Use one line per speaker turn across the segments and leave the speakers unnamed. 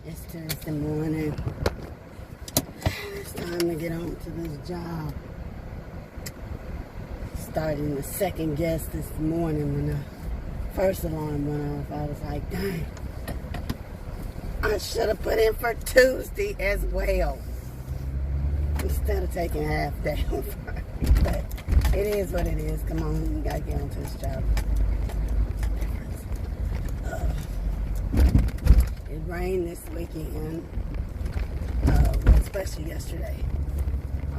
It's Tuesday morning. It's time to get on to this job. Starting to second guess this morning when the first alarm went off. I was like, dang, I should have put in for Tuesday as well. Instead of taking half day on Friday. But it is what it is. Come on, we gotta get on to this job. It rained this weekend, especially yesterday.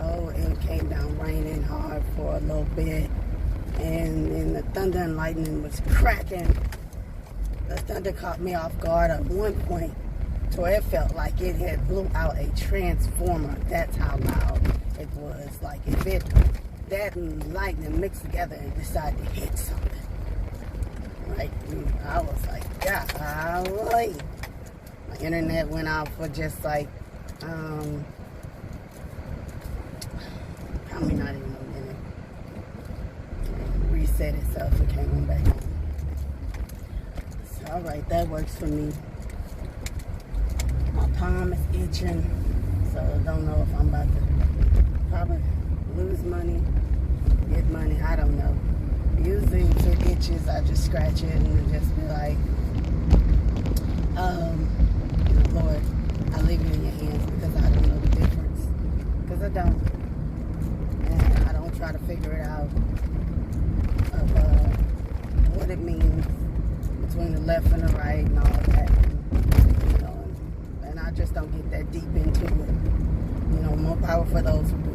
Oh, it came down raining hard for a little bit, and then the thunder and lightning was cracking. The thunder caught me off guard at one point, to where it felt like it had blew out a transformer. That's how loud it was. Like if it, that and lightning mixed together and decided to hit something. Like, I was like, golly. My internet went out for just like, probably not even a minute. It reset itself and came on back on. So, alright, that works for me. My palm is itching, so I don't know if I'm about to probably lose money, get money, I don't know. Usually if it itches, I just scratch it and just be like, Lord, I leave it in your hands because I don't know the difference. Because I don't. And I don't try to figure it out of what it means between the left and the right and all that. You know, and I just don't get that deep into it. You know, more power for those who do.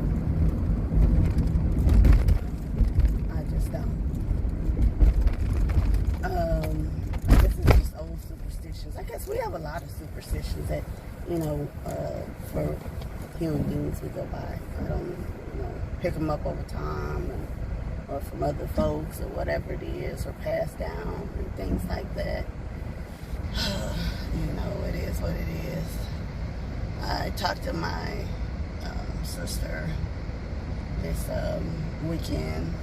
I just don't. I guess it's just old superstitions. I guess we have a lot of superstitions that, you know, for human beings we go by. I don't, pick them up over time or from other folks or whatever it is, or passed down and things like that. It is what it is. I talked to my sister this weekend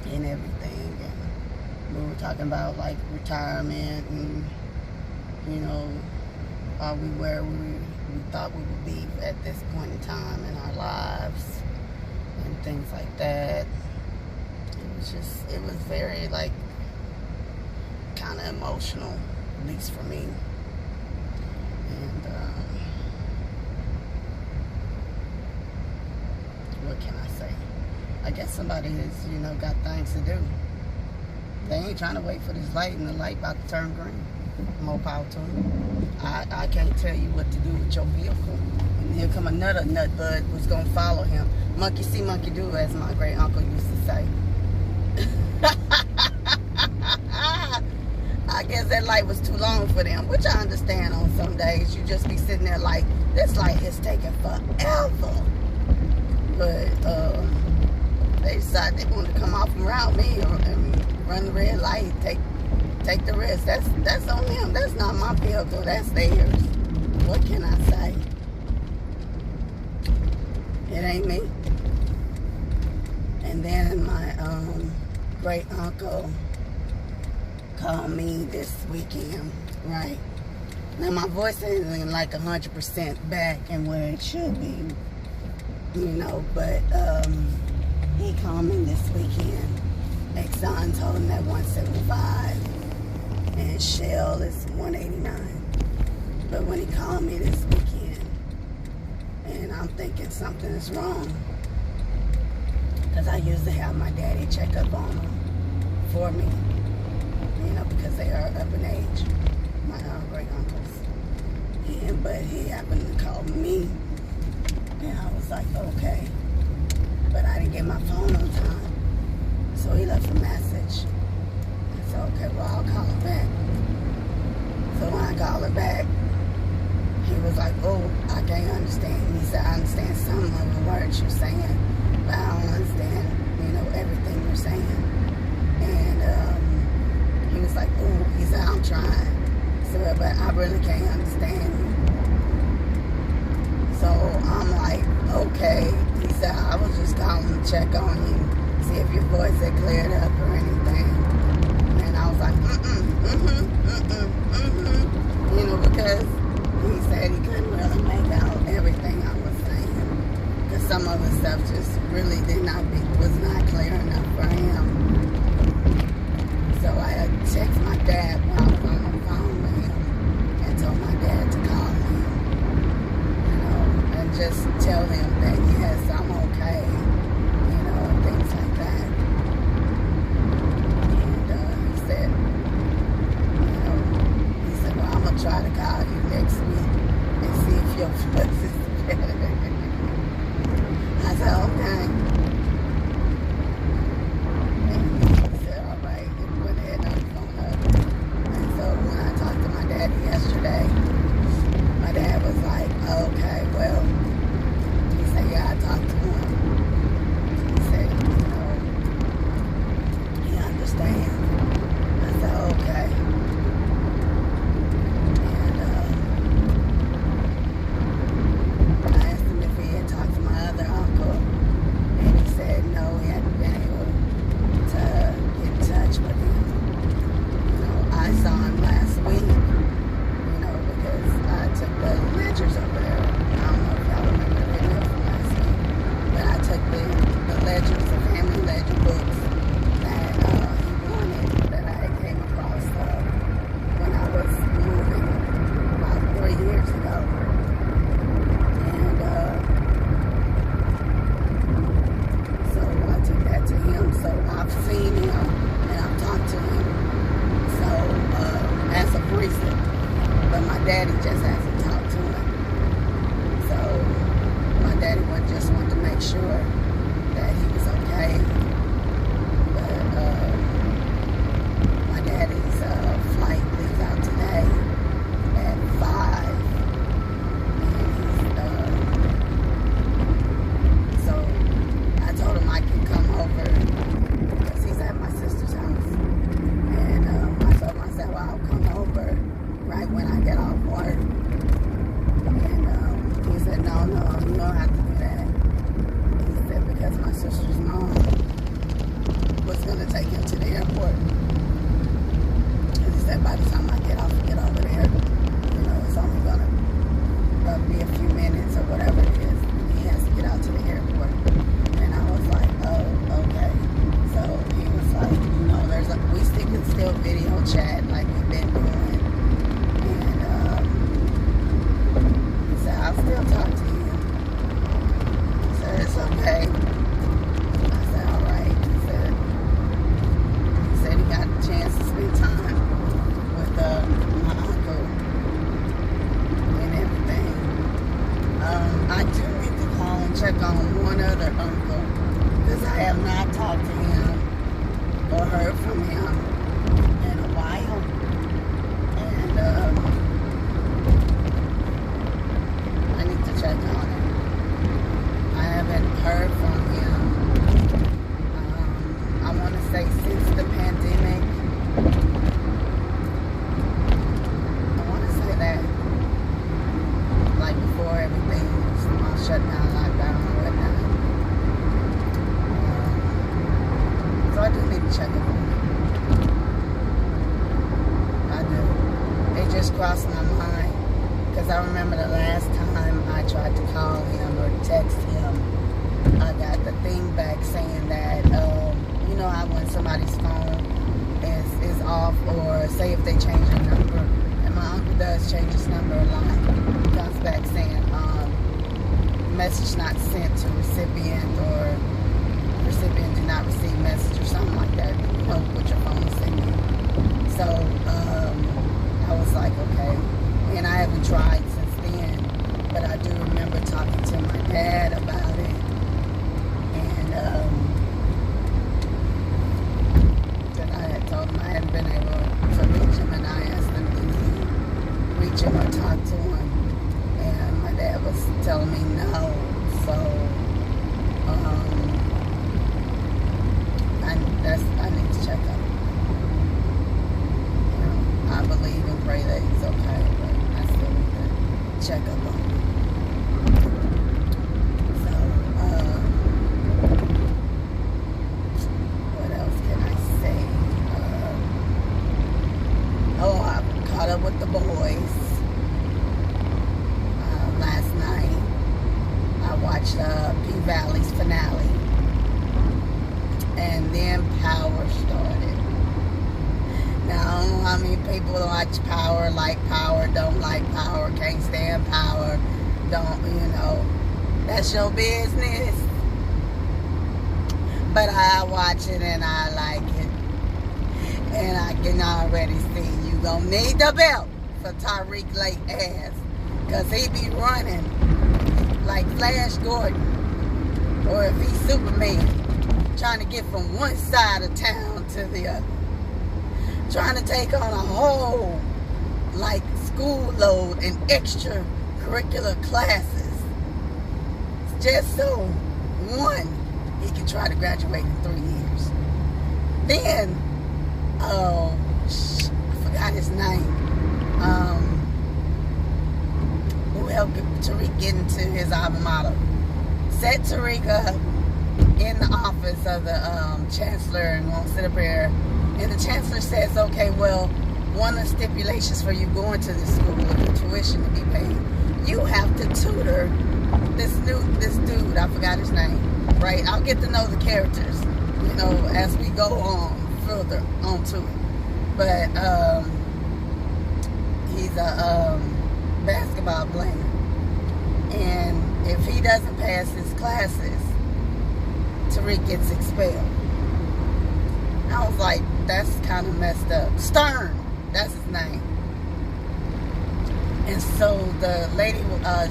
and everything, and we were talking about like retirement and are we where we thought we would be at this point in time in our lives and things like that. It was very like kind of emotional, at least for me. And what can I say? I guess somebody has, got things to do. They ain't trying to wait for this light, and the light about to turn green. More power to them. I can't tell you what to do with your vehicle. And here come another nutbud who's going to follow him. Monkey see, monkey do, as my great uncle used to say. I guess that light was too long for them, which I understand on some days. You just be sitting there like, this light is taking forever. But they decided they wanted to come off around me and run the red light, take the risk. That's on them. That's not my vehicle. That's theirs. What can I say? It ain't me. And then my great uncle called me this weekend, right? Now my voice isn't like 100% back and where it should be, but he called me this weekend. Exxon's holding that 175 and Shell is 189. But when he called me this weekend, and I'm thinking something is wrong, because I used to have my daddy check up on them for me, because they are up in age, my great uncles. But he happened to call me, and I was like, okay. But I didn't get my phone on time. So he left a message. I said, okay, well, I'll call her back. So when I called her back, he was like, oh, I can't understand. He said, I understand some of the words you're saying, but I don't understand, everything you're saying. And he was like, oh, he said, I'm trying. So, but I really can't understand you. So I'm like, okay. He said, I was just calling to check on you, see if your voice had cleared up or anything. And I was like, because yesterday. My dad was like, okay, well, he said, yeah, I talked to him. He said, he understands. I said, okay. And I asked him if he had talked to my other uncle. And he said, no, he hadn't been able to get in touch with him. I saw him last week, because I took the ledgers over there. I don't know if y'all remember the video from last week, but I took the ledgers, the family ledger books that he wanted, that I had came across when I was moving about 3 years ago. And so I took that to him. So I've seen him and I've talked to him. As of recent, but my daddy just hasn't talked to him. So my daddy just wanted to make sure that he was okay. But my daddy's flight leaves out today at 5, and so I told him I can come over because he's at my sister's house. Well, I'll come over right when I get off work. And he said, no, you don't have to do that. He said, because my sister's mom was going to take him to the airport. And he said, by the time I get off and get over there, it's only going to be a few minutes or whatever it is. He has to get out to the airport. And I was like, oh, okay. So he was like, we can still video chat like we've been doing. And he said, I'll still talk to you. He said, it's okay. I said, all right. He said he got a chance to spend time with my uncle and everything. I do need to call and check on one other uncle because I have not talked to him or heard from him in a while. And I need to check on him. I haven't heard from him. I want to say since the pandemic. I want to say that. Like before everything was all shut down, lockdown, and whatnot. So I do need to check up on him. I do. It just crossed my mind because I remember the last time I tried to call him or text him, I got the thing back saying that, how when somebody's phone is off, or say if they change their number, and my uncle does change his number a lot, it comes back saying, message not sent to recipient, or recipient did not receive message, or something like that. What your phone is sending. So I was like, okay. And I haven't tried since then, but I do remember talking to my dad about it. And then I had told him I hadn't been able to reach him, and I asked him to reach him or talk to him. And my dad was telling me no. So I need to check up. I believe and pray that he's okay, but I still need to check up on him. So, what else can I say? I caught up with the boys last night. I watched P-Valley's finale. And then Power started. Now, I don't know how many people watch Power, like Power, don't like Power, can't stand Power, don't, that's your business. But I watch it and I like it. And I can already see you gonna need the belt for Tariq late ass. Because he be running like Flash Gordon. Or if he's Superman, trying to get from one side of town to the other. Trying to take on a whole like school load and extracurricular classes, just so one, he can try to graduate in 3 years. Then, I forgot his name. Who helped Tariq get into his alma mater? Set Tariq up in the office of the chancellor and won't sit up here. And the chancellor says, okay, well, one of the stipulations for you going to this school and the tuition to be paid, you have to tutor this dude, I forgot his name, right? I'll get to know the characters, you know, as we go on further onto it. But he's a basketball player. And if he doesn't pass his classes, Tariq gets expelled. I was like, that's kind of messed up. Stern, that's his name. And so the lady,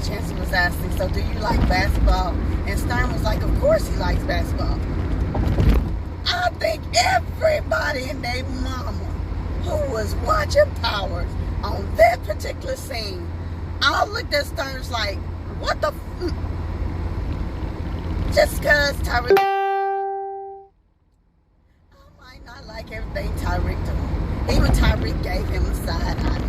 chancellor was asking, so do you like basketball? And Stern was like, of course he likes basketball. I think everybody and their mama who was watching Powers on that particular scene, I looked at Stern's like, what the just because Tyreek, I might not like everything Tyreek do. Even Tyreek gave him a side eye.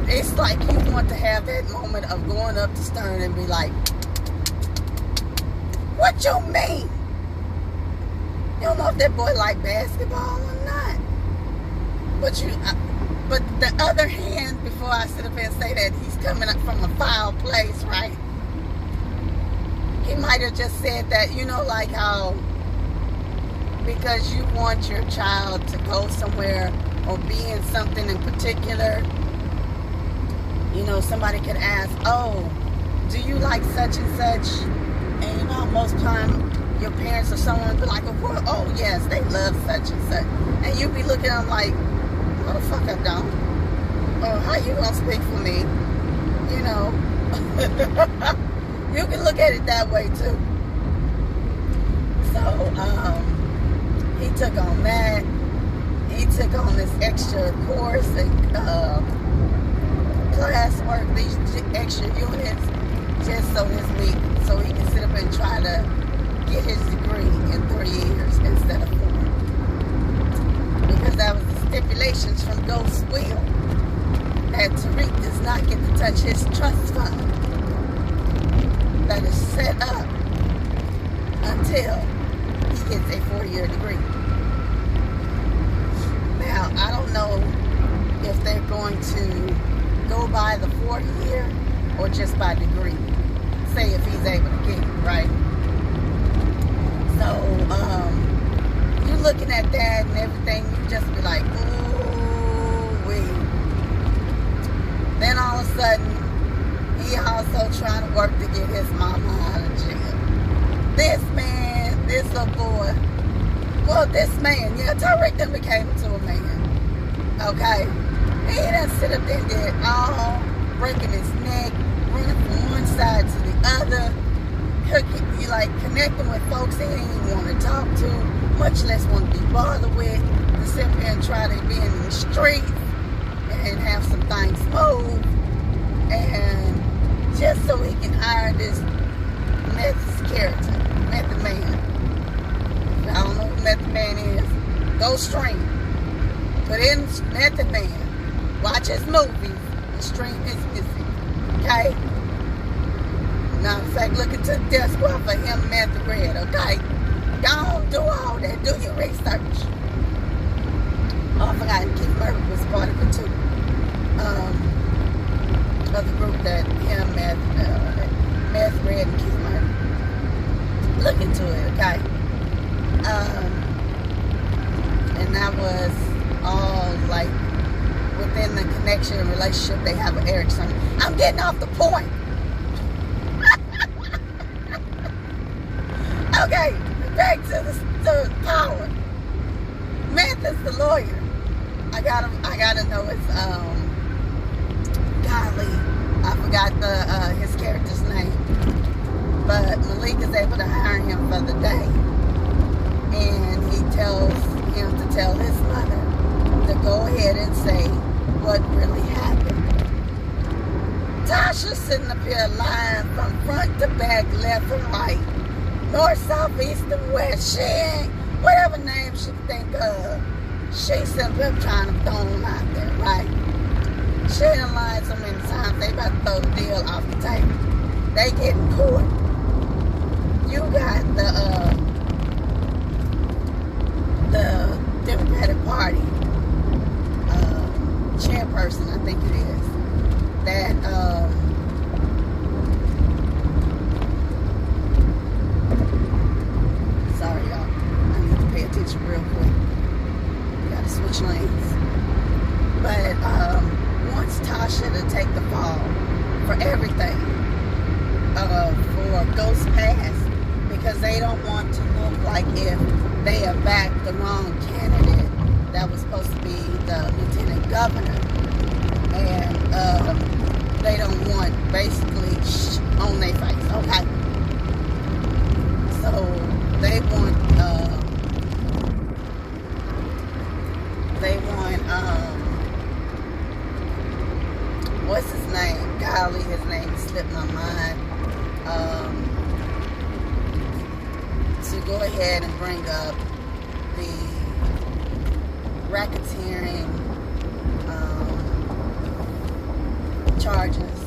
It's like you want to have that moment of going up to Stern and be like, what you mean? You don't know if that boy like basketball or not. But the other hand, before I sit up and say that he's coming up from a foul place, right? He might have just said that, you know, like how because you want your child to go somewhere or be in something in particular, you know, somebody could ask, oh, do you like such and such? And you know, most time your parents or someone be like, oh yes, they love such and such. And you be looking at them like, what the fuck I don't? Or how you gonna speak for me? You know. You can look at it that way too. So, he took on that. He took on this extra course and classwork, these extra units, just so this week, so he can sit up and try to get his degree in 3 years instead of 4. Because that was the stipulations from Ghost Will, that Tariq does not get to touch his trust fund that is set up until he gets a 4-year degree. Now, I don't know if they're going to go by the 4th year or just by degree. Say if he's able to get it, right? So, you're looking at that and everything, you just be like, ooh, wee. Then all of a sudden, he also trying to work to get his mama out of jail. This man, this little boy, well, this man, yeah, Tyreek done became into a man. Okay? He done sit up there and did all, breaking his neck, running from one side to the other. He like connecting with folks he didn't even want to talk to, much less want to be bothered with, to sit there and try to be in the streets and have some things smooth. And just so he can hire this Method character, Method Man. I don't know who Method Man is. Go stream. Put in Method Man. Watch his movies and stream his music. Okay? Now, in fact, look into the death squad for him, Method Red. Okay? Don't do all that. Do your research. Oh, I forgot. Keith Murray was part of it too. Of the group that him, Meth Red, and Keith Murray. Look into it, okay? And that was all like within the connection and relationship they have with Erickson. I'm getting off the point. Okay, back to the power. Meth is the lawyer. I gotta know his golly, I forgot his character's name. But Malik is able to hire him for the day. And he tells him to tell his mother to go ahead and say what really happened. Tasha sitting up here lying from front to back, left and right, north, south, east, and west. She ain't, whatever name she think of, she sitting up trying to throw them out there, right? She done lied so many times, they about to throw the deal off the table. They getting caught. You got the Democratic Party chairperson, I think it is, that sorry y'all, I need to pay attention real quick. We gotta switch lanes. But wants Tasha to take the fall for everything, for Ghost Pass, because they don't want to look like if they have backed the wrong candidate that was supposed to be the lieutenant governor, and they don't want basically on their face, okay? So they want what's his name? Golly, his name slipped my mind. To go ahead and bring up the racketeering charges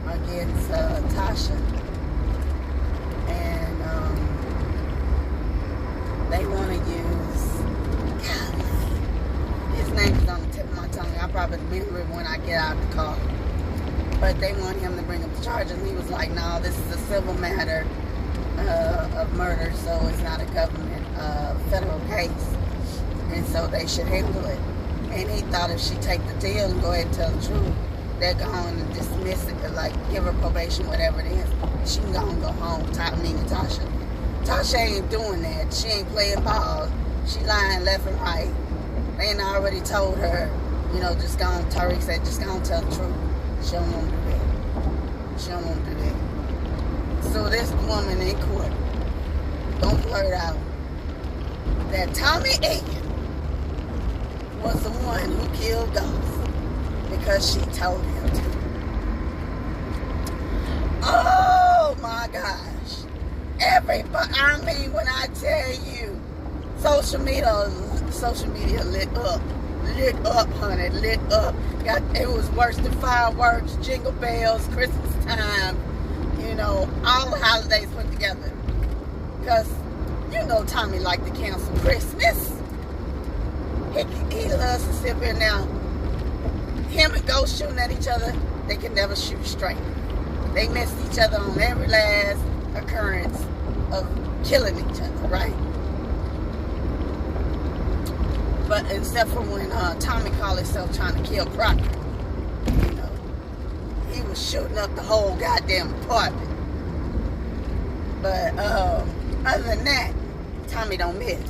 against Tasha, and they want to use, golly, his name is on the tip of my tongue. I'll probably remember it when I get out of the car. But they want him to bring up the charges, and he was like, no, this is a civil matter of murder, so it's not a government federal case, and so they should handle it. And he thought if she take the deal and go ahead and tell the truth, they're going to dismiss it, like give her probation, whatever it is. She can go and go home. Meaning Tasha. Tasha ain't doing that. She ain't playing ball. She lying left and right. They ain't already told her, you know, just go on. Tariq said, just go and tell the truth. She don't want to do that. She don't want to do that. So this woman in court don't blurt out that Tommy Aiken was the one who killed Ghost because she told him to. Oh my gosh. Everybody, I mean, when I tell you, social media lit up, honey, lit up. It was worse than fireworks, jingle bells, Christmas time, you know, all the holidays put together. Because, you know, Tommy liked to cancel Christmas. He loves to sit here now. Him and Ghost shooting at each other, they can never shoot straight. They missed each other on every last occurrence of killing each other, right? But except for when Tommy called himself trying to kill Crocker. You know, he was shooting up the whole goddamn apartment. But other than that, Tommy don't miss.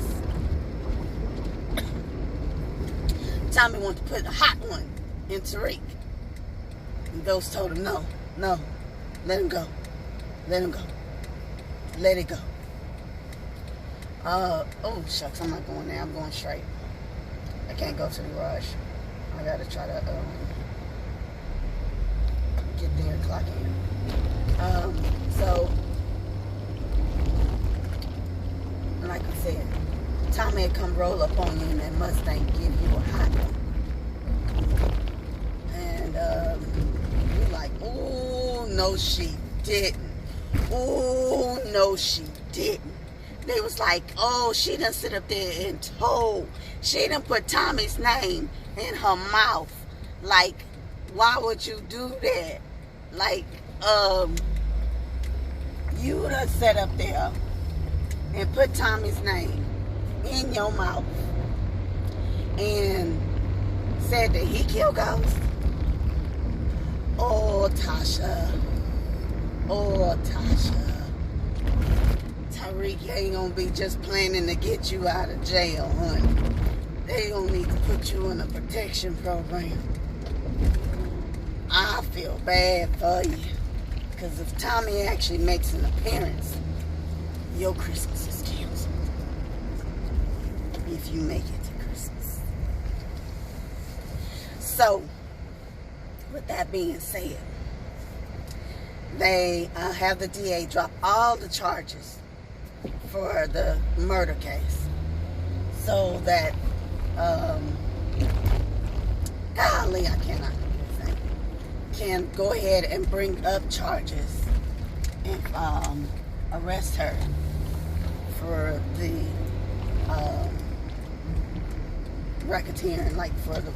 Tommy wanted to put a hot one in Tariq. And Ghost told him, no, let him go. Let him go. Let it go. Oh, shucks, I'm not going there. I'm going straight. I can't go to the garage. I gotta try to get there and clock in. So, like I said, Tommy had come roll up on you in that Mustang, give you a hot one. And you're like, oh, no, she didn't. Oh, no, she didn't. They was like, oh, she done sit up there and told. She done put Tommy's name in her mouth. Like, why would you do that? Like, you done sat up there and put Tommy's name in your mouth and said that he killed Ghost. Oh, Tasha. Oh, Tasha. Tariq ain't gonna be just planning to get you out of jail, honey. They gonna need to put you in a protection program. I feel bad for you. Because if Tommy actually makes an appearance, your Christmas is canceled. If you make it to Christmas. So, with that being said, they have the DA drop all the charges for the murder case so that, golly, I cannot do this thing, can go ahead and bring up charges and arrest her for the racketeering, like for the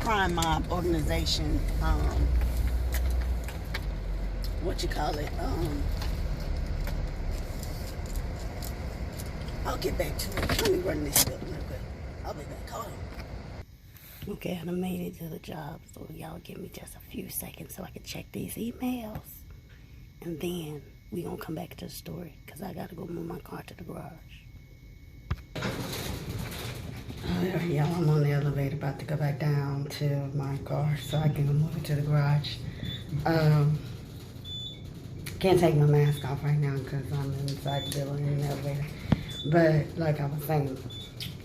crime mob organization, what you call it, I'll get back to it. Let me run this up real quick. I'll be back. Hold on. Okay, I done made it to the job, so y'all give me just a few seconds so I can check these emails. And then we gonna come back to the story, because I gotta go move my car to the garage. Y'all, I'm on the elevator about to go back down to my car so I can move it to the garage. Can't take my mask off right now because I'm inside the building in the elevator. But like I was saying,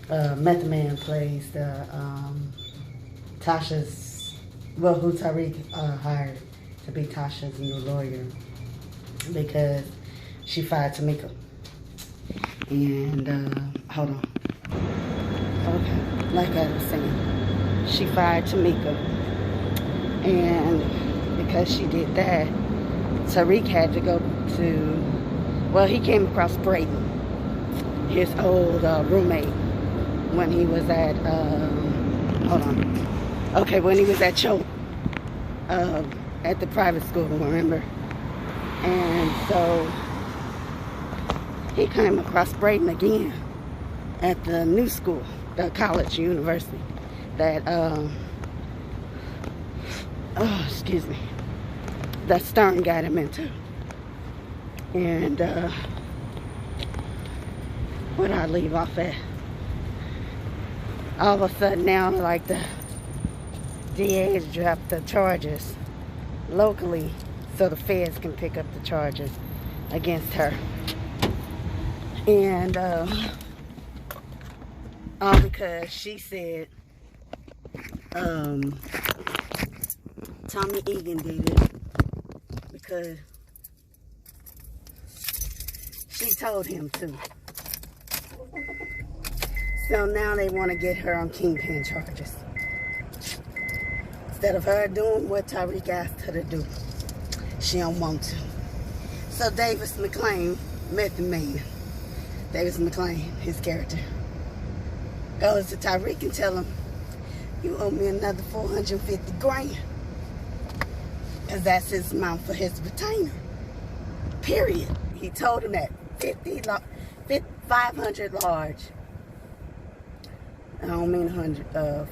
Method Man plays the Tasha's, well, who Tariq hired to be Tasha's new lawyer because she fired Tamika. And hold on. Okay, like I was saying, she fired Tamika, and because she did that, Tariq had to go to, well, he came across Brayden, his old roommate, when he was at, hold on, okay, when he was at Choate, at the private school, remember? And so he came across Brayden again at the new school, the college, university, that, excuse me, that Stern got him into. And, where did I leave off at? All of a sudden now, like, the DA's dropped the charges locally so the feds can pick up the charges against her. And, all because she said Tommy Egan did it because she told him to. So now they want to get her on kingpin charges instead of her doing what Tariq asked her to do. She don't want to. So Davis McClain, Method Man, Davis McClain, his character, goes to Tariq and tell him, you owe me another $450 grand. Because that's his amount for his retainer. Period. He told him that. 500 large. I don't mean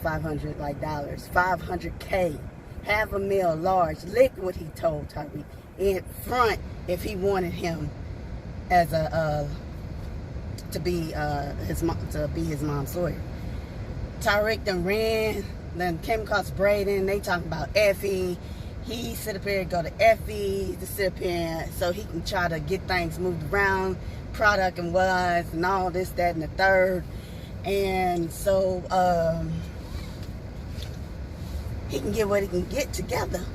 500 like dollars. 500K. Half a mil large. Liquid, he told Tariq. In front, if he wanted him as a to be his mom's lawyer. Tariq then came across Brayden. They talking about Effie. He sit up here and go to Effie to sit up here so he can try to get things moved around, product and was and all this, that, and the third. And so he can get what he can get together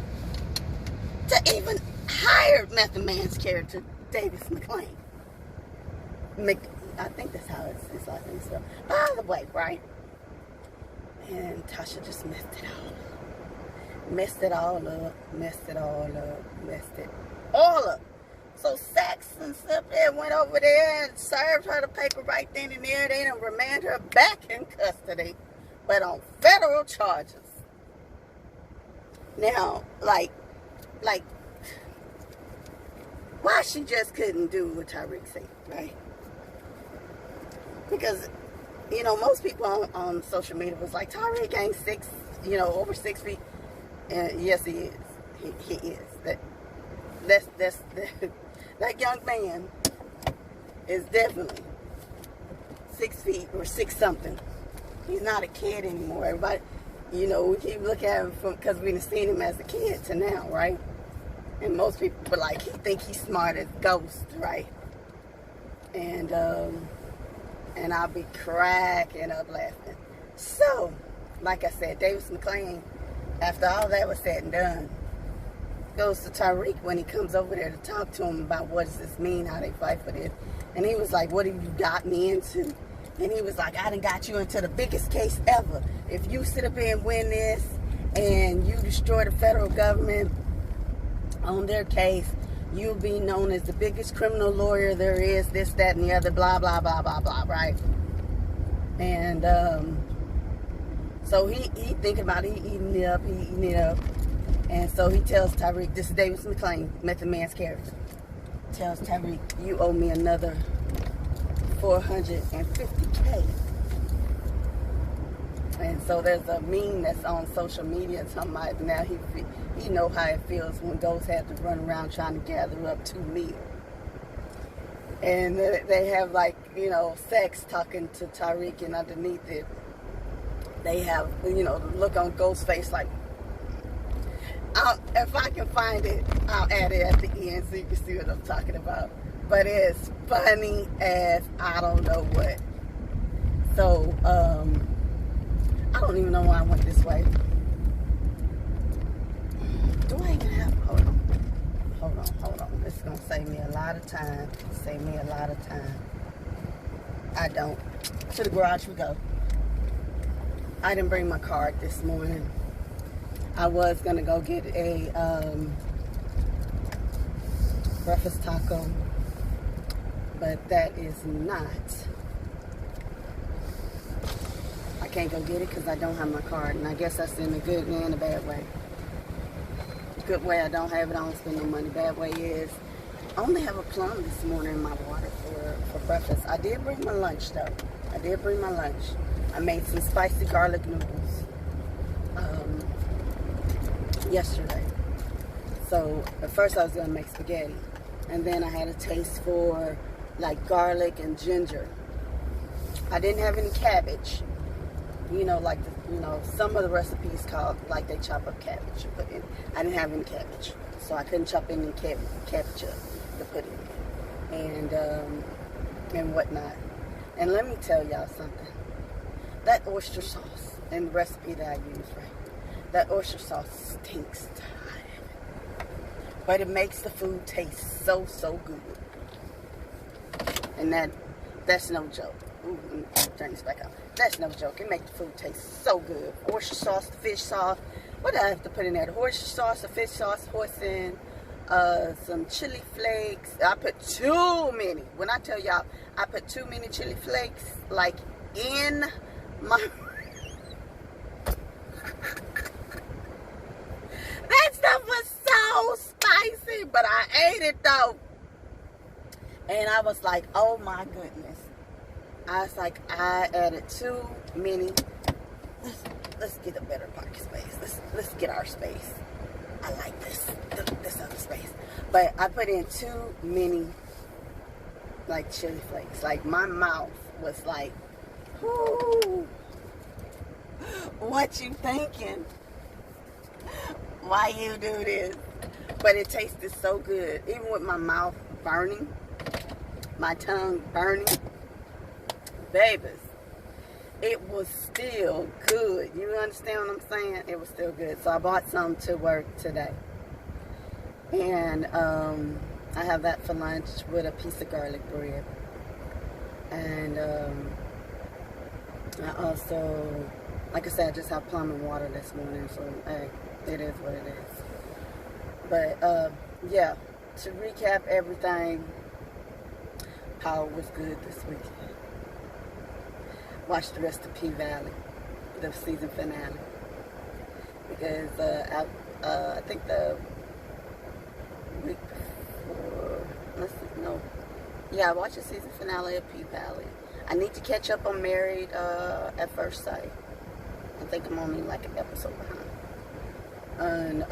to even hire Method Man's character, Davis McClain. I think that's how it's like and stuff. By the way, right? And Tasha just messed it all up. Messed it all up. So Saxon up there went over there and served her the paper right then and there. They done remand her back in custody, but on federal charges. Now, like, why she just couldn't do what Tariq said, right? Because, you know, most people on social media was like, Tariq ain't over 6 feet. And yes, he is. He is. That young man is definitely 6 feet or 6 something. He's not a kid anymore. Everybody, you know, we keep looking at him because we've seen him as a kid to now, right? And most people are like, he think he's smart as Ghost, right? And I'll be cracking up laughing. So, like I said, Davis McClain after all that was said and done, goes to Tariq when he comes over there to talk to him about what does this mean, how they fight for this. And he was like, what have you got me into? And he was like, I done got you into the biggest case ever. If you sit up here and win this and you destroy the federal government on their case, you'll be known as the biggest criminal lawyer there is, this, that, and the other, blah, blah, blah, blah, blah, right? And so he thinking about it, he eating it up. And so he tells Tariq, this is Davis McClain, Method Man's character. Tells Tariq, you owe me another $450K. And so there's a meme that's on social media talking about now he know how it feels when those have to run around trying to gather up $2 million. And they have, like, you know, sex talking to Tariq, and underneath it they have, you know, the look on Ghost's face like, if I can find it, I'll add it at the end so you can see what I'm talking about. But it's funny as I don't know what. So, I don't even know why I went this way. Do I even have, hold on. This is going to save me a lot of time. I don't. To the garage we go. I didn't bring my card this morning. I was going to go get a breakfast taco, but that is not. I can't go get it because I don't have my card, and I guess that's in a good way and a bad way. Good way, I don't have it, I don't spend no money. Bad way is, I only have a plum this morning in my water for breakfast. I did bring my lunch though. I made some spicy garlic noodles yesterday. So at first I was gonna make spaghetti, and then I had a taste for like garlic and ginger. I didn't have any cabbage. You know, like some of the recipes called, like, they chop up cabbage and put in. I didn't have any cabbage, so I couldn't chop any cabbage up to put in, and whatnot. And let me tell y'all something. That oyster sauce and the recipe that I use, right? That oyster sauce stinks to high heaven, but it makes the food taste so good. And that's no joke. Ooh, turn this back on. That's no joke. It makes the food taste so good. Oyster sauce, the fish sauce. What do I have to put in there? The oyster sauce, the fish sauce, hoisin, some chili flakes. I put too many. When I tell y'all, I put too many chili flakes, like, in my... That stuff was so spicy, but I ate it though. And I was like, oh my goodness. I was like, I added too many. Let's get a better parking space. Let's get our space. I like this other space. But I put in too many, like, chili flakes. Like, my mouth was like, whoo, what you thinking? Why you do this? But it tasted so good. Even with my mouth burning, my tongue burning, babies, it was still good. You understand what I'm saying? It was still good. So I bought some to work today. And I have that for lunch with a piece of garlic bread. And I also, like I said, I just have plum and water this morning. So, hey, it is what it is. But, yeah, to recap everything, Power was good this weekend. Watch the rest of P-Valley, the season finale. Because I think the week before, I watched the season finale of P-Valley. I need to catch up on Married at First Sight. I think I'm only like an episode behind. And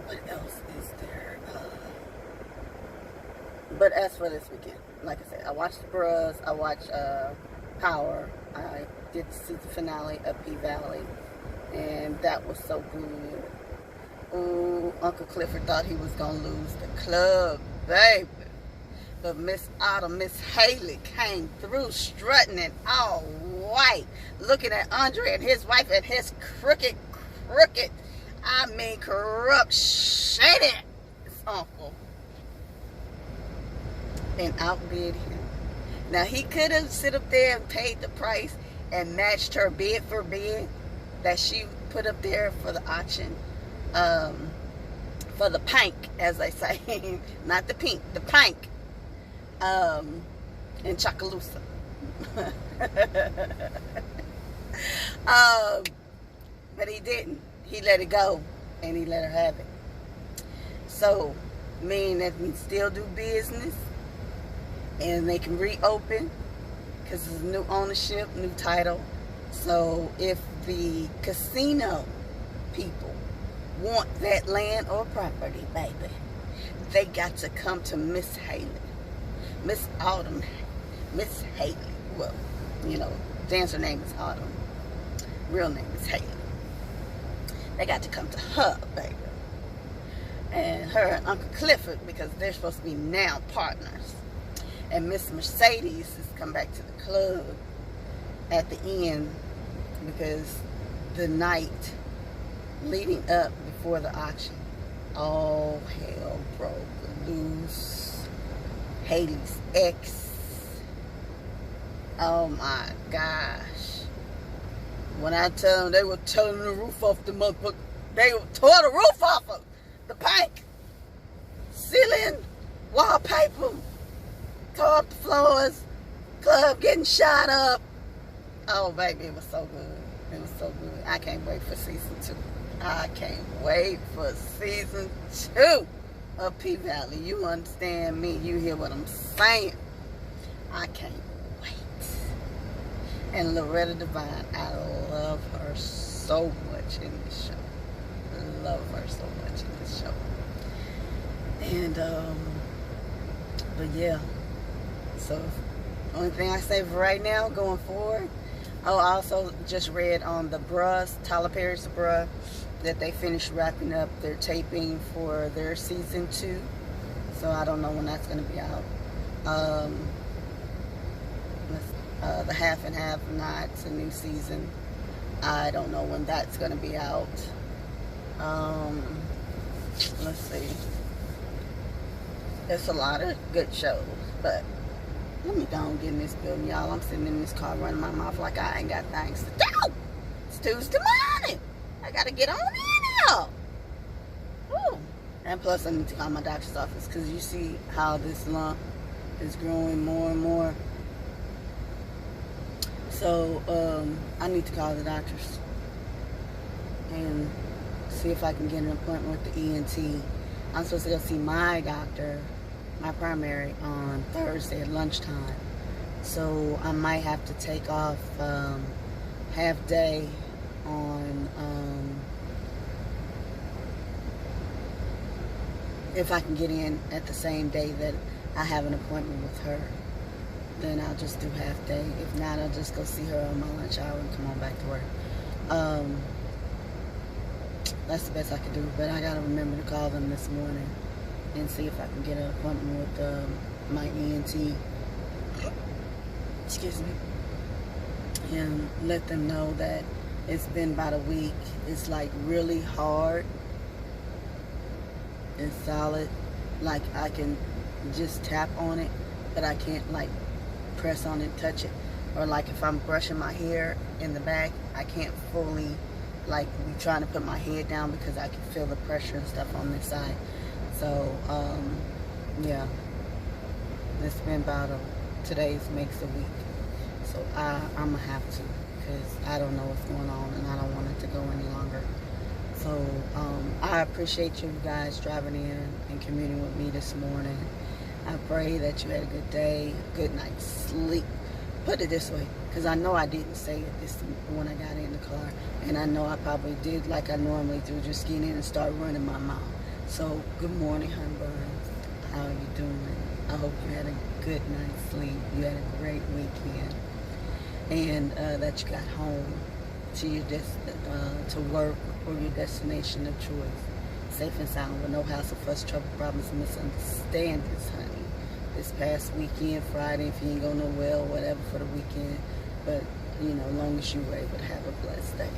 what else is there? But as for this weekend, like I said, I watched The Bros, I watched Power, I did the season finale of P-Valley, and that was so good. Ooh, Uncle Clifford thought he was going to lose the club, baby. But Miss Autumn, Miss Haley came through strutting it all white, looking at Andre and his wife and his crooked, I mean corrupt, shady uncle, and outbid him. Now, he could have sit up there and paid the price and matched her bid for bid that she put up there for the auction, for the pink, as they say. Not the pink, the pink, in Chakalusa. But he didn't. He let it go, and he let her have it. So, meaning that we still do business, and they can reopen, because it's new ownership, new title. So if the casino people want that land or property, baby, they got to come to Miss Haley. Miss Autumn. Miss Haley. Well, you know, dancer name is Autumn. Real name is Haley. They got to come to her, baby. And her and Uncle Clifford, because they're supposed to be now partners. And Miss Mercedes has come back to the club at the end, because the night leading up before the auction, all hell broke loose. Haley's ex, oh my gosh. When I tell them they were tearing the roof off the motherfucker, they tore the roof off of the paint, ceiling, wallpaper, tore up the floors, club getting shot up. Oh, baby, it was so good. It was so good. I can't wait for season 2. I can't wait for season 2 of P-Valley. You understand me. You hear what I'm saying. I can't wait. And Loretta Devine, I love her so much in this show. I love her so much in this show. And, but yeah. So, only thing I say for right now, going forward. Oh, I also just read on the Bruhs, Tyler Perry's Bruh, that they finished wrapping up their taping for their season 2. So I don't know when that's going to be out. The Half and Half Nots, a new season. I don't know when that's going to be out. Let's see. There's a lot of good shows, but let me go and get in this building, y'all. I'm sitting in this car running my mouth like I ain't got things to do. It's Tuesday morning. I gotta get on in here. Ooh. And plus, I need to call my doctor's office, because you see how this lump is growing more and more. So, I need to call the doctors and see if I can get an appointment with the ENT. I'm supposed to go see my doctor, my primary, on Thursday at lunchtime. So I might have to take off half day on if I can get in at the same day that I have an appointment with her. Then I'll just do half day. If not, I'll just go see her on my lunch hour and come on back to work. That's the best I can do. But I gotta remember to call them this morning and see if I can get an appointment with my ENT. Excuse me. And let them know that it's been about a week. It's like really hard and solid. Like I can just tap on it, but I can't like press on it, touch it. Or like if I'm brushing my hair in the back, I can't fully like be trying to put my head down because I can feel the pressure and stuff on this side. So, yeah, it's been about today's makes a week. So I'm gonna have to, because I don't know what's going on and I don't want it to go any longer. So I appreciate you guys driving in and communing with me this morning. I pray that you had a good day, a good night's sleep. Put it this way, because I know I didn't say it this when I got in the car, and I know I probably did like I normally do, just get in and start running my mouth. So good morning, honey buns. How are you doing? I hope you had a good night's sleep. You had a great weekend, and that you got home to your to work or your destination of choice, safe and sound, with no hassle, fuss, trouble, problems, and misunderstandings, honey. This past weekend, Friday, if you ain't go nowhere or whatever for the weekend, but you know, as long as you were able to have a blessed day.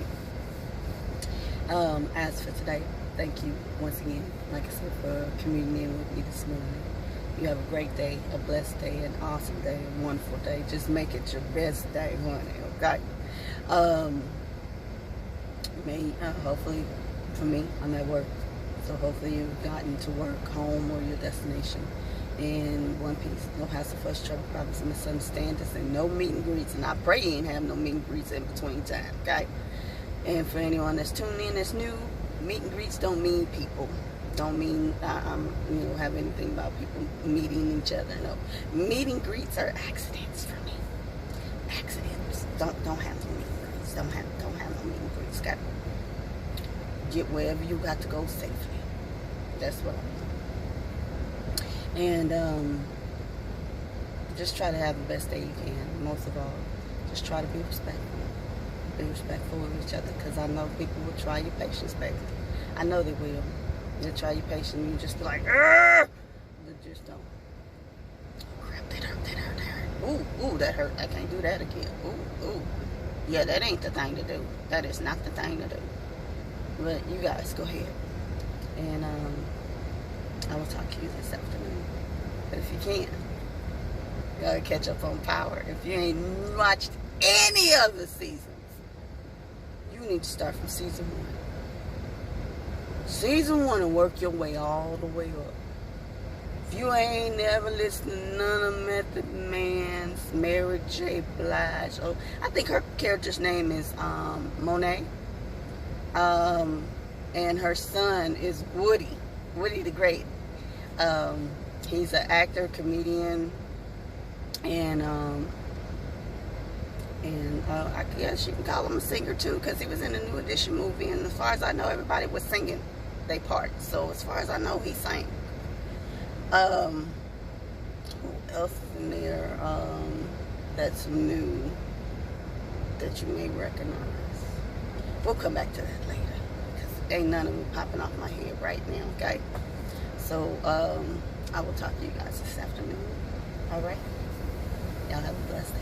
As for today, thank you once again, like I said, for communing with me this morning. You have a great day, a blessed day, an awesome day, a wonderful day. Just make it your best day, honey, okay? Hopefully, for me, I'm at work. So hopefully you've gotten to work, home, or your destination in one piece. No hassle, fuss, trouble, problems, and misunderstandings, and no meet and greets. And I pray you ain't have no meet and greets in between time, okay? And for anyone that's tuning in that's new, meet and greets don't mean people. Don't mean have anything about people meeting each other. No, meet and greets are accidents for me. Accidents. Don't have no meet and greets. Don't have no meet and greets. Got to get wherever you got to go safely. That's what I mean. And just try to have the best day you can. Most of all, just try to be respectful. Be respectful of each other, because I know people will try your patience, baby. I know they will. They'll try your patience, and you just be like, "Arr!" But just don't. Oh, crap, that hurt. Ooh, that hurt. I can't do that again. Ooh. Yeah, that ain't the thing to do. That is not the thing to do. But you guys, go ahead. And I will talk to you this afternoon. But if you can, you gotta catch up on Power. If you ain't watched any of the seasons, you need to start from season 1. Season 1 and work your way all the way up. If you ain't never listened to none of Method Man's Mary J. Blige, I think her character's name is Monet. And her son is Woody the Great. He's an actor, comedian, and I guess you can call him a singer too, because he was in the New Edition movie, and as far as I know, everybody was singing their part. So as far as I know, he sang. Who else is in there that's new that you may recognize? We'll come back to that later, because ain't none of them popping off my head right now, okay? So I will talk to you guys this afternoon. All right? Y'all have a blessed day.